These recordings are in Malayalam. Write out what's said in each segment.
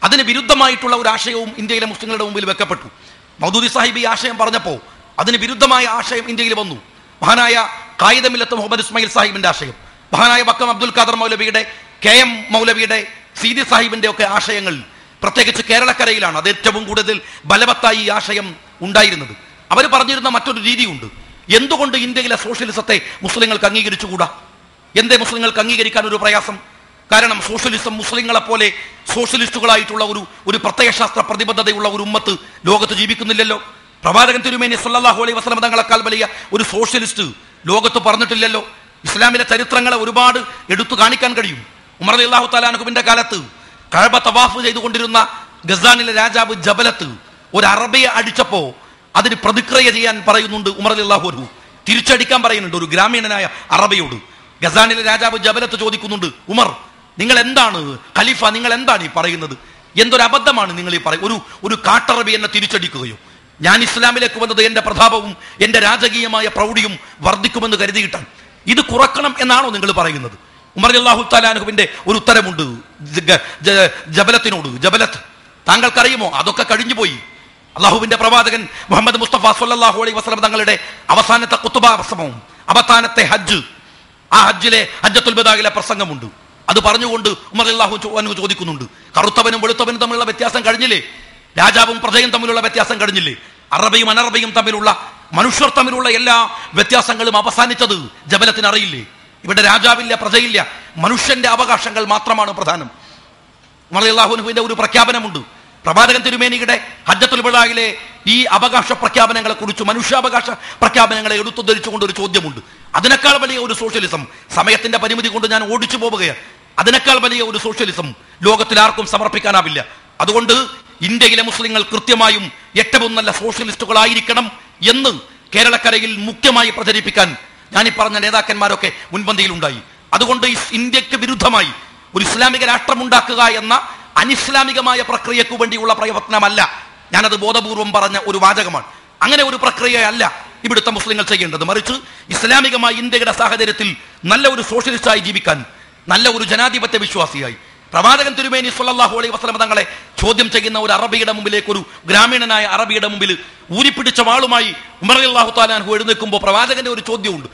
അതിന് വിരുദ്ധമായിട്ടുള്ള ഒരു ആശയവും ഇന്ത്യയിലെ മുസ്ലിങ്ങളുടെ മുമ്പിൽ വെക്കപ്പെട്ടു. മൗദൂദി സാഹിബ് ഈ ആശയം പറഞ്ഞപ്പോൾ അതിന് വിരുദ്ധമായ ആശയം ഇന്ത്യയിൽ വന്നു. മഹാനായ ഖായിദ മില്ലത്ത് മുഹമ്മദ് ഇസ്മായിൽ സാഹിബിന്റെ ആശയം, മഹാനായ വക്കം അബ്ദുൽ ഖാദർ മൗലവിയുടെ, KM മൗലവിയുടെ, സീതി സാഹിബിന്റെ ഒക്കെ ആശയങ്ങൾ പ്രത്യേകിച്ച് കേരളക്കരയിലാണ് അത് ഏറ്റവും കൂടുതൽ ബലവത്തായി ഈ ആശയം ഉണ്ടായിരുന്നത്. അവർ പറഞ്ഞിരുന്ന മറ്റൊരു രീതിയുണ്ട്. എന്തുകൊണ്ട് ഇന്ത്യയിലെ സോഷ്യലിസത്തെ മുസ്ലിങ്ങൾക്ക് അംഗീകരിച്ചുകൂടാ? എന്തേ മുസ്ലിങ്ങൾക്ക് അംഗീകരിക്കാൻ ഒരു പ്രയാസം? കാരണം സോഷ്യലിസം മുസ്ലിങ്ങളെ പോലെ സോഷ്യലിസ്റ്റുകളായിട്ടുള്ള ഒരു പ്രത്യയശാസ്ത്ര പ്രതിബദ്ധതയുള്ള ഒരു ഉമ്മത്ത് ലോകത്ത് ജീവിക്കുന്നില്ലല്ലോ. പ്രവാചകൻ തിരുമേനി സല്ലല്ലാഹു അലൈഹി വസല്ലം തങ്ങളെക്കാൾ വലിയ ഒരു സോഷ്യലിസ്റ്റ് ലോകത്ത് പറഞ്ഞിട്ടില്ലല്ലോ. ഇസ്ലാമിലെ ചരിത്രങ്ങളെ ഒരുപാട് എടുത്തു കാണിക്കാൻ കഴിയും. ഉമർ റളിയല്ലാഹു തആല അൻഹുവിന്റെ കാലത്ത് കഅബ തവാഫ് ചെയ്തുകൊണ്ടിരുന്ന ഗസാനിലെ രാജാവ് ജബലത്ത് ഒരു അറബിയെ അടിച്ചപ്പോ അതിന് പ്രതിക്രിയ ചെയ്യാൻ പറയുന്നുണ്ട് ഉമർ റളിയല്ലാഹു അൻഹു. തിരിച്ചടിക്കാൻ പറയുന്നുണ്ട് ഒരു ഗ്രാമീണനായ അറബിയോട്. ഗസാനിലെ രാജാവ് ജബലത്ത് ചോദിക്കുന്നുണ്ട്, ഉമർ നിങ്ങൾ എന്താണ് ഖലീഫ, നിങ്ങൾ എന്താണ് ഈ പറയുന്നത്? എന്തൊരു അബദ്ധമാണ് നിങ്ങൾ ഈ ഒരു കാട്ടറബി എന്നെ തിരിച്ചടിക്കുകയോ? ഞാൻ ഇസ്ലാമിലേക്ക് വന്നത് എന്റെ പ്രതാപവും എന്റെ രാജകീയമായ പ്രൗഢിയും വർദ്ധിക്കുമെന്ന് കരുതിയിട്ടാണ്. ഇത് കുറക്കണം എന്നാണോ നിങ്ങൾ പറയുന്നത്? ഉമർ റളിയല്ലാഹു തആല അൻഹുവിന്റെ ഒരു ഉത്തരമുണ്ട് ജബലത്തിനോട്. ജബലത്ത്, താങ്കൾക്കറിയുമോ അതൊക്കെ കഴിഞ്ഞു പോയി. അള്ളാഹുവിന്റെ പ്രവാചകൻ മുഹമ്മദ് മുസ്തഫ സല്ലല്ലാഹു അലൈഹി വസല്ലം തങ്ങളുടെ അവസാനത്തെ ഖുതുബ പ്രസംഗവും അവസാനത്തെ ഹജ്ജ്, ആ ഹജ്ജിലെ ഹജ്ജത്തുൽ വദാഇലെ പ്രസംഗമുണ്ട്. അത് പറഞ്ഞുകൊണ്ട് ഉമർ റളിയല്ലാഹു അൻഹു ചോദിക്കുന്നുണ്ട്, കറുത്തവനും വെളുത്തവനും തമ്മിലുള്ള വ്യത്യാസം കഴിഞ്ഞില്ലേ? രാജാവും പ്രജയും തമ്മിലുള്ള വ്യത്യാസം കഴിഞ്ഞില്ലേ? അറബിയും അനറബിയും തമ്മിലുള്ള, മനുഷ്യർ തമ്മിലുള്ള എല്ലാ വ്യത്യാസങ്ങളും അവസാനിച്ചത് ജബലത്തിന് അറിയില്ലേ? ഇവിടെ രാജാവില്ല, പ്രജയില്ല, മനുഷ്യന്റെ അവകാശങ്ങൾ മാത്രമാണ് പ്രധാനം. ഉമർ റളിയല്ലാഹു അൻഹുവിന്റെ ഒരു പ്രഖ്യാപനമുണ്ട്. പ്രവാചകൻ തിരുമേനിയുടെ ഹജ്ജത്തുൽ വദാഇലെ ഈ അവകാശ പ്രഖ്യാപനങ്ങളെ കുറിച്ച്, മനുഷ്യാവകാശ പ്രഖ്യാപനങ്ങളെ എടുത്തുദ്ധരിച്ചുകൊണ്ട് ഒരു ചോദ്യമുണ്ട്. അതിനേക്കാൾ വലിയ ഒരു സോഷ്യലിസം, സമയത്തിന്റെ പരിമിതി കൊണ്ട് ഞാൻ ഓടിച്ചു പോവുകയാണ്, അതിനേക്കാൾ വലിയ ഒരു സോഷ്യലിസം ലോകത്തിൽ ആർക്കും സമർപ്പിക്കാനാവില്ല. അതുകൊണ്ട് ഇന്ത്യയിലെ മുസ്ലിങ്ങൾ കൃത്യമായും ഏറ്റവും നല്ല സോഷ്യലിസ്റ്റുകളായിരിക്കണം എന്ന് കേരളക്കരയിൽ മുഖ്യമായി പ്രചരിപ്പിക്കാൻ ഞാനീ പറഞ്ഞ നേതാക്കന്മാരൊക്കെ മുൻപന്തിയിലുണ്ടായി. അതുകൊണ്ട് ഇന്ത്യക്ക് വിരുദ്ധമായി ഒരു ഇസ്ലാമിക രാഷ്ട്രമുണ്ടാക്കുക എന്ന അനിസ്ലാമികമായ പ്രക്രിയക്ക് വേണ്ടിയുള്ള പ്രയത്നമല്ല, ഞാനത് ബോധപൂർവം പറഞ്ഞ ഒരു വാചകമാണ്. അങ്ങനെ ഒരു പ്രക്രിയയല്ല ഇവിടുത്തെ മുസ്ലിങ്ങൾ ചെയ്യേണ്ടത്. മറിച്ച് ഇസ്ലാമികമായി ഇന്ത്യയുടെ സാഹചര്യത്തിൽ നല്ല ഒരു സോഷ്യലിസ്റ്റായി ജീവിക്കാൻ, നല്ല ഒരു ജനാധിപത്യ വിശ്വാസിയായി പ്രവാചകൻ തിരുമേനി സല്ലല്ലാഹു അലൈഹി വസല്ലം തങ്ങളെ ചോദ്യം ചെയ്യുന്ന ഒരു അറബിയുടെ മുമ്പിലേക്ക്, ഒരു ഗ്രാമീണനായ അറബിയുടെ മുമ്പിൽ ഊരിപ്പിടിച്ച വാളുമായി ഉമർ റളിയല്ലാഹു തആല അൻഹു എഴുന്നേൽക്കുമ്പോൾ പ്രവാചകന്റെ ഒരു ചോദ്യമുണ്ട്,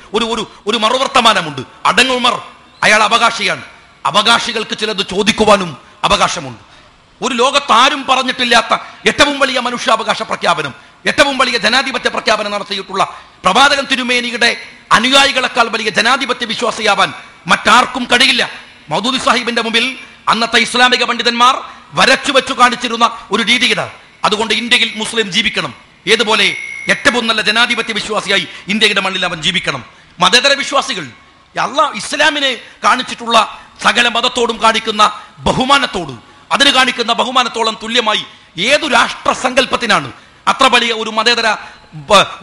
ഒരു മറുവർത്തമാനമുണ്ട്. അടങ്ങ് ഉമർ, അയാൾ അവകാശിയാണ്. അവകാശികൾക്ക് ചിലത് ചോദിക്കുവാനും അവകാശമുണ്ട്. ഒരു ലോകത്താരും പറഞ്ഞിട്ടില്ലാത്ത ഏറ്റവും വലിയ മനുഷ്യാവകാശ പ്രഖ്യാപനം, ഏറ്റവും വലിയ ജനാധിപത്യ പ്രഖ്യാപനം നടത്തിയിട്ടുള്ള പ്രവാചകൻ തിരുമേനിയുടെ അനുയായികളെക്കാൾ വലിയ ജനാധിപത്യ വിശ്വാസിയാവാൻ മറ്റാർക്കും കഴിയില്ല. മൗദൂദി സാഹിബിന്റെ മുമ്പിൽ അന്നത്തെ ഇസ്ലാമിക പണ്ഡിതന്മാർ വരച്ചു വെച്ചു കാണിച്ചിരുന്ന ഒരു രീതിയിലാണ്. അതുകൊണ്ട് ഇന്ത്യയിൽ മുസ്ലിം ജീവിക്കണം. ഏതുപോലെ? ഏറ്റവും നല്ല ജനാധിപത്യ വിശ്വാസിയായി ഇന്ത്യയുടെ മണ്ണിൽ അവൻ ജീവിക്കണം. മതേതര വിശ്വാസികൾ ഇസ്ലാമിനെ കാണിച്ചിട്ടുള്ള സകല മതത്തോടും കാണിക്കുന്ന ബഹുമാനത്തോട്, അതിന് കാണിക്കുന്ന ബഹുമാനത്തോളം തുല്യമായി ഏതു രാഷ്ട്രസങ്കല്പത്തിനാണ് അത്ര വലിയ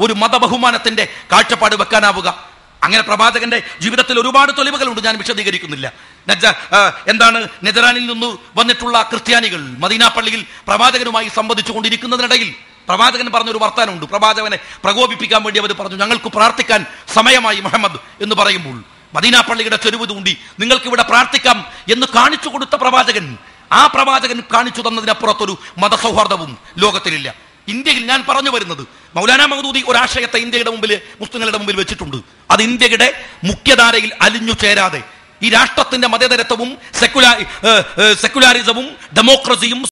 ഒരു മതബഹുമാനത്തിന്റെ കാഴ്ചപ്പാട് വെക്കാനാവുക? അങ്ങനെ പ്രവാചകന്റെ ജീവിതത്തിൽ ഒരുപാട് തെളിവുകളുണ്ട്, ഞാൻ വിശദീകരിക്കുന്നില്ല. എന്താണ് നെതറാനിൽ നിന്ന് വന്നിട്ടുള്ള ക്രിസ്ത്യാനികൾ മദീന പള്ളിയിൽ പ്രവാചകനുമായി സംവദിച്ചു കൊണ്ടിരിക്കുന്നതിനിടയിൽ പ്രവാചകൻ പറഞ്ഞൊരു വർത്താനമുണ്ട്. പ്രവാചകനെ പ്രകോപിപ്പിക്കാൻ വേണ്ടി അവർ പറഞ്ഞു, ഞങ്ങൾക്ക് പ്രാർത്ഥിക്കാൻ സമയമായി മുഹമ്മദ് എന്ന് പറയുമ്പോൾ മദീന പള്ളിയുടെ ചെരുവ് തൂണ്ടി നിങ്ങൾക്ക് ഇവിടെ പ്രാർത്ഥിക്കാം എന്ന് കാണിച്ചു കൊടുത്ത പ്രവാചകൻ, ആ പ്രവാചകൻ കാണിച്ചു തന്നതിനപ്പുറത്തൊരു മതസൗഹാർദ്ദവും ലോകത്തിലില്ല. ഇന്ത്യയിൽ ഞാൻ പറഞ്ഞു വരുന്നത്, മൗലാന മൗദൂദി ഒരാശയത്തെ ഇന്ത്യയുടെ മുമ്പിൽ, മുസ്ലിങ്ങളുടെ മുമ്പിൽ വെച്ചിട്ടുണ്ട്. അത് ഇന്ത്യയുടെ മുഖ്യധാരയിൽ അലിഞ്ഞു ചേരാതെ ഈ രാഷ്ട്രത്തിന്റെ മതേതരത്വവും സെക്യുലാരിസവും ഡെമോക്രസിയും